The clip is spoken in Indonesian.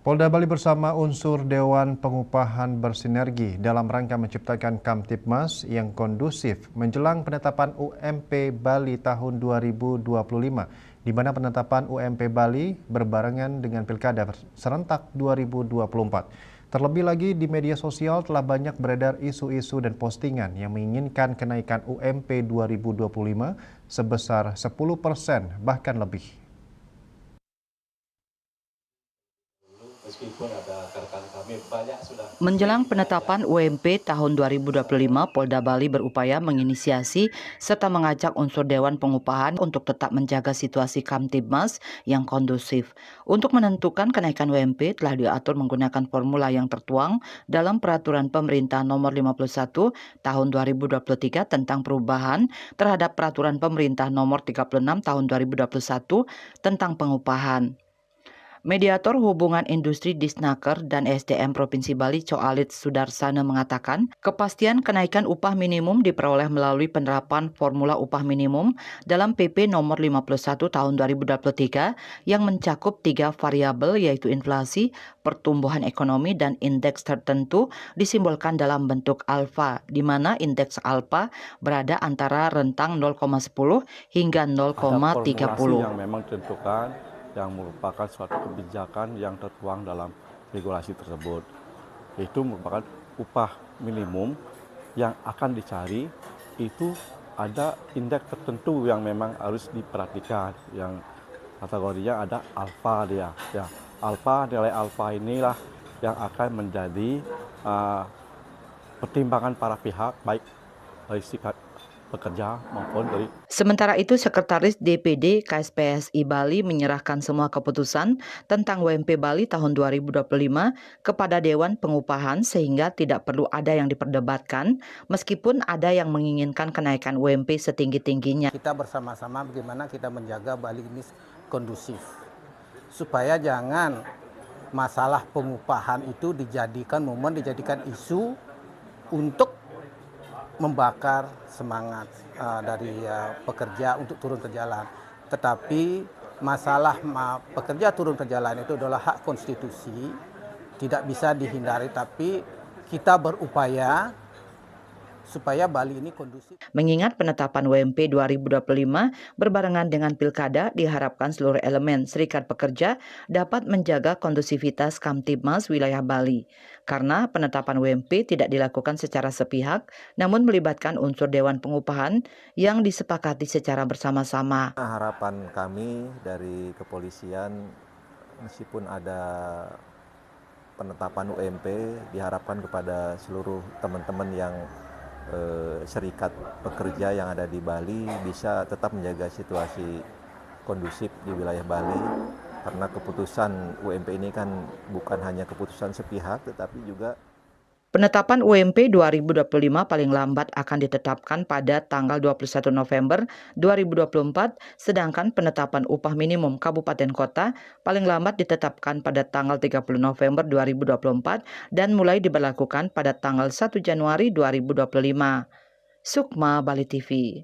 Polda Bali bersama unsur Dewan Pengupahan bersinergi dalam rangka menciptakan Kamtibmas yang kondusif menjelang penetapan UMP Bali tahun 2025, di mana penetapan UMP Bali berbarengan dengan Pilkada serentak 2024. Terlebih lagi di media sosial telah banyak beredar isu-isu dan postingan yang menginginkan kenaikan UMP 2025 sebesar 10% bahkan lebih. Menjelang penetapan UMP tahun 2025, Polda Bali berupaya menginisiasi serta mengajak unsur Dewan Pengupahan untuk tetap menjaga situasi Kamtibmas yang kondusif. Untuk menentukan kenaikan UMP telah diatur menggunakan formula yang tertuang dalam Peraturan Pemerintah Nomor 51 Tahun 2023 tentang perubahan terhadap Peraturan Pemerintah Nomor 36 Tahun 2021 tentang pengupahan. Mediator Hubungan Industri Disnaker dan SDM Provinsi Bali Coalit Sudarsana mengatakan, kepastian kenaikan upah minimum diperoleh melalui penerapan formula upah minimum dalam PP nomor 51 tahun 2023 yang mencakup 3 variabel yaitu inflasi, pertumbuhan ekonomi, dan indeks tertentu disimbolkan dalam bentuk alfa, di mana indeks alfa berada antara rentang 0,10 hingga 0,30. Ada formulasi yang memang ditentukan yang merupakan suatu kebijakan yang tertuang dalam regulasi tersebut. Itu merupakan upah minimum yang akan dicari, itu ada indeks tertentu yang memang harus diperhatikan, yang kategorinya ada alfa dia. Ya, alfa, nilai alfa inilah yang akan menjadi pertimbangan para pihak, baik dari serikat pekerja maupun dari. Sementara itu, Sekretaris DPD KSPSI Bali menyerahkan semua keputusan tentang UMP Bali tahun 2025 kepada Dewan Pengupahan sehingga tidak perlu ada yang diperdebatkan meskipun ada yang menginginkan kenaikan UMP setinggi-tingginya. Kita bersama-sama bagaimana kita menjaga Bali ini kondusif supaya jangan masalah pengupahan itu dijadikan isu untuk membakar semangat dari pekerja untuk turun ke jalan. Tetapi masalah pekerja turun ke jalan itu adalah hak konstitusi, tidak bisa dihindari, tapi kita berupaya supaya Bali ini kondusif. Mengingat penetapan UMP 2025 berbarengan dengan Pilkada, diharapkan seluruh elemen serikat pekerja dapat menjaga kondusivitas Kamtibmas wilayah Bali. Karena penetapan UMP tidak dilakukan secara sepihak, namun melibatkan unsur Dewan Pengupahan yang disepakati secara bersama-sama. Harapan kami dari kepolisian, meskipun ada penetapan UMP, diharapkan kepada seluruh teman-teman yang serikat pekerja yang ada di Bali bisa tetap menjaga situasi kondusif di wilayah Bali, karena keputusan UMP ini kan bukan hanya keputusan sepihak tetapi juga. Penetapan UMP 2025 paling lambat akan ditetapkan pada tanggal 21 November 2024, sedangkan penetapan upah minimum kabupaten kota paling lambat ditetapkan pada tanggal 30 November 2024 dan mulai diberlakukan pada tanggal 1 Januari 2025. Sukma, Bali TV.